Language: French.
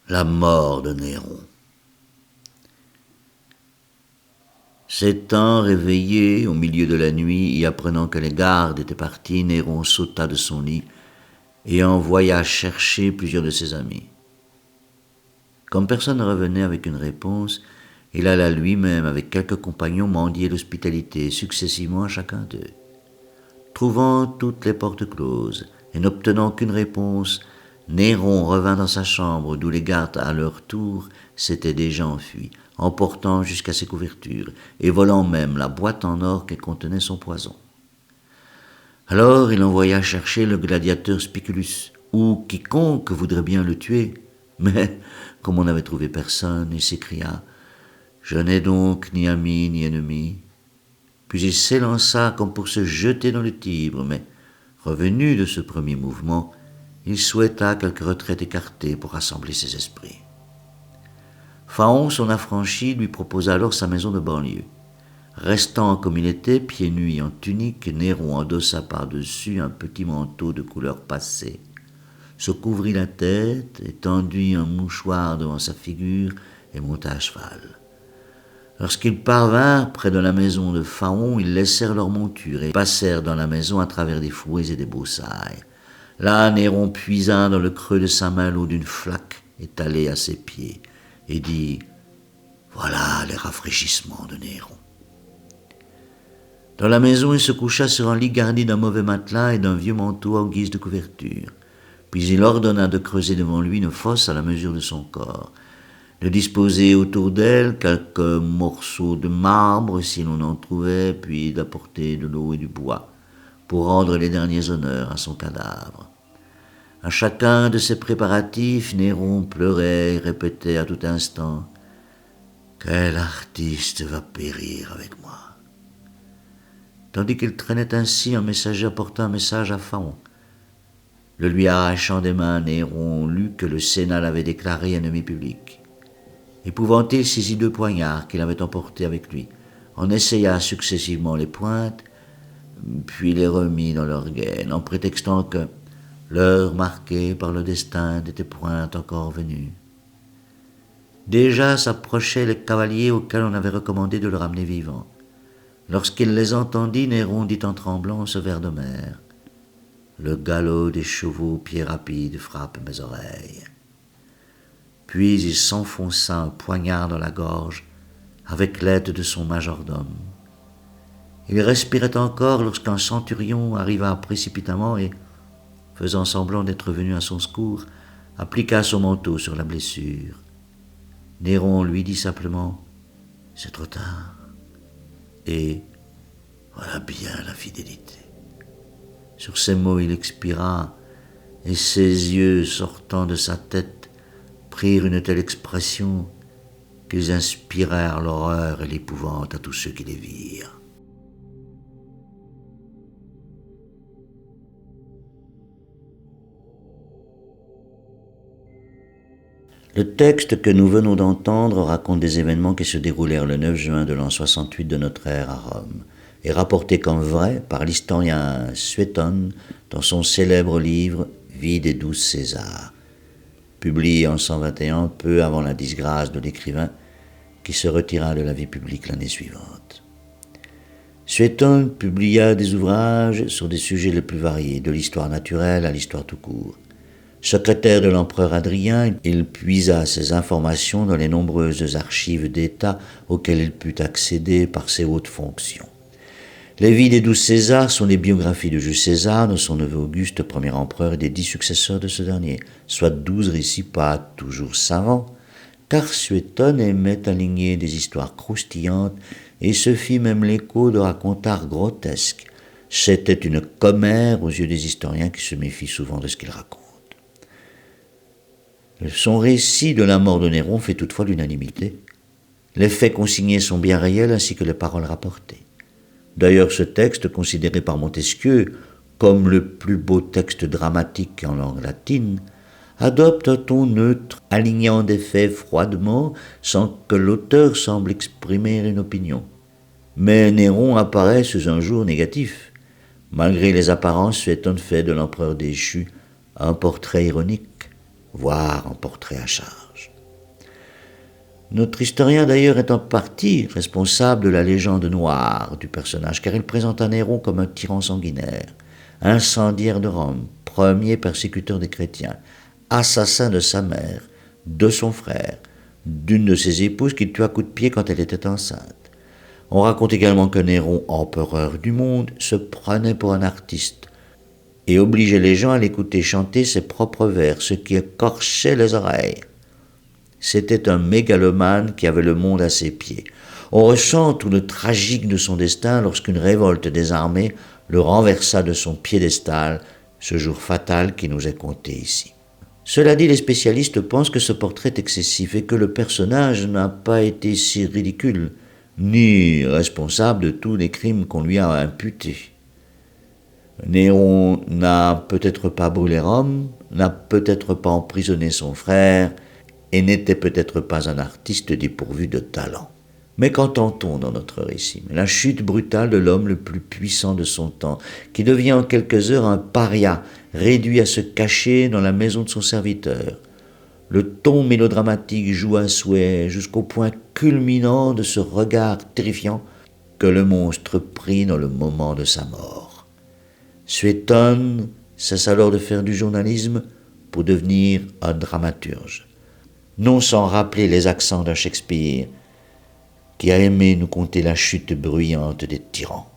La mort de Néron. S'étant réveillé au milieu de la nuit et apprenant que les gardes étaient partis, Néron sauta de son lit et envoya chercher plusieurs de ses amis. Comme personne ne revenait avec une réponse, il alla lui-même avec quelques compagnons mendier l'hospitalité successivement à chacun d'eux. Trouvant toutes les portes closes et n'obtenant qu'une réponse, Néron revint dans sa chambre d'où les gardes à leur tour s'étaient déjà enfuis, emportant jusqu'à ses couvertures et volant même la boîte en or qui contenait son poison. Alors il envoya chercher le gladiateur Spiculus, ou quiconque voudrait bien le tuer. Mais, comme on n'avait trouvé personne, il s'écria « Je n'ai donc ni ami ni ennemi ». Puis il s'élança comme pour se jeter dans le Tibre, mais, revenu de ce premier mouvement, il souhaita quelque retraite écartée pour rassembler ses esprits. Phaon, son affranchi, lui proposa alors sa maison de banlieue. Restant comme il était, pieds nus et en tunique, Néron endossa par-dessus un petit manteau de couleur passée, se couvrit la tête, étendit un mouchoir devant sa figure et monta à cheval. Lorsqu'ils parvinrent près de la maison de Phaon, ils laissèrent leurs montures et passèrent dans la maison à travers des fouets et des broussailles. Là, Néron puisa dans le creux de sa main l'eau d'une flaque étalée à ses pieds et dit « Voilà les rafraîchissements de Néron ». Dans la maison, il se coucha sur un lit garni d'un mauvais matelas et d'un vieux manteau en guise de couverture. Puis il ordonna de creuser devant lui une fosse à la mesure de son corps, de disposer autour d'elle quelques morceaux de marbre si l'on en trouvait, puis d'apporter de l'eau et du bois pour rendre les derniers honneurs à son cadavre. À chacun de ces préparatifs, Néron pleurait et répétait à tout instant « Quel artiste va périr avec moi ?» Tandis qu'il traînait ainsi, un messager apporta un message à Phaon. Le lui arrachant des mains, Néron lut que le Sénat l'avait déclaré ennemi public. Épouvanté, il saisit 2 poignards qu'il avait emportés avec lui, en essaya successivement les pointes, puis les remit dans leur gaine, en prétextant que l'heure marquée par le destin n'était point encore venue. Déjà s'approchaient les cavaliers auxquels on avait recommandé de le ramener vivant. Lorsqu'il les entendit, Néron dit en tremblant ce vers d'Homère. Le galop des chevaux pieds rapides frappe mes oreilles. Puis il s'enfonça un poignard dans la gorge avec l'aide de son majordome. Il respirait encore lorsqu'un centurion arriva précipitamment et, faisant semblant d'être venu à son secours, appliqua son manteau sur la blessure. Néron lui dit simplement « C'est trop tard » et « Voilà bien la fidélité ». Sur ces mots, il expira, et ses yeux, sortant de sa tête, prirent une telle expression qu'ils inspirèrent l'horreur et l'épouvante à tous ceux qui les virent. Le texte que nous venons d'entendre raconte des événements qui se déroulèrent le 9 juin de l'an 68 de notre ère à Rome, et rapporté comme vrai par l'historien Suétone dans son célèbre livre « Vie des 12 Césars », publié en 121, peu avant la disgrâce de l'écrivain qui se retira de la vie publique l'année suivante. Suétone publia des ouvrages sur des sujets les plus variés, de l'histoire naturelle à l'histoire tout court. Secrétaire de l'empereur Adrien, il puisa ses informations dans les nombreuses archives d'État auxquelles il put accéder par ses hautes fonctions. Les vies des 12 Césars sont les biographies de Jules César, de son neveu Auguste, premier empereur, et des 10 successeurs de ce dernier, soit 12 récits pas toujours savants, car Suétone aimait aligner des histoires croustillantes et se fit même l'écho de racontars grotesques. C'était une commère aux yeux des historiens qui se méfient souvent de ce qu'ils racontent. Son récit de la mort de Néron fait toutefois l'unanimité. Les faits consignés sont bien réels ainsi que les paroles rapportées. D'ailleurs, ce texte, considéré par Montesquieu comme le plus beau texte dramatique en langue latine, adopte un ton neutre, alignant des faits froidement sans que l'auteur semble exprimer une opinion. Mais Néron apparaît sous un jour négatif. Malgré les apparences, Suétone fait de l'empereur déchu un portrait ironique, voire un portrait à charge. Notre historien d'ailleurs est en partie responsable de la légende noire du personnage, car il présente un Néron comme un tyran sanguinaire, incendiaire de Rome, premier persécuteur des chrétiens, assassin de sa mère, de son frère, d'une de ses épouses qu'il tua à coups de pied quand elle était enceinte. On raconte également que Néron, empereur du monde, se prenait pour un artiste et obligeait les gens à l'écouter chanter ses propres vers, ce qui écorchait les oreilles. C'était un mégalomane qui avait le monde à ses pieds. On ressent tout le tragique de son destin lorsqu'une révolte des armées le renversa de son piédestal, ce jour fatal qui nous est conté ici. Cela dit, les spécialistes pensent que ce portrait est excessif et que le personnage n'a pas été si ridicule, ni responsable de tous les crimes qu'on lui a imputés. Néron n'a peut-être pas brûlé Rome, n'a peut-être pas emprisonné son frère, et n'était peut-être pas un artiste dépourvu de talent. Mais qu'entend-on dans notre récit? La chute brutale de l'homme le plus puissant de son temps, qui devient en quelques heures un paria, réduit à se cacher dans la maison de son serviteur. Le ton mélodramatique joue à souhait jusqu'au point culminant de ce regard terrifiant que le monstre prit dans le moment de sa mort. Suétone cesse alors de faire du journalisme pour devenir un dramaturge, non sans rappeler les accents d'un Shakespeare qui a aimé nous conter la chute bruyante des tyrans.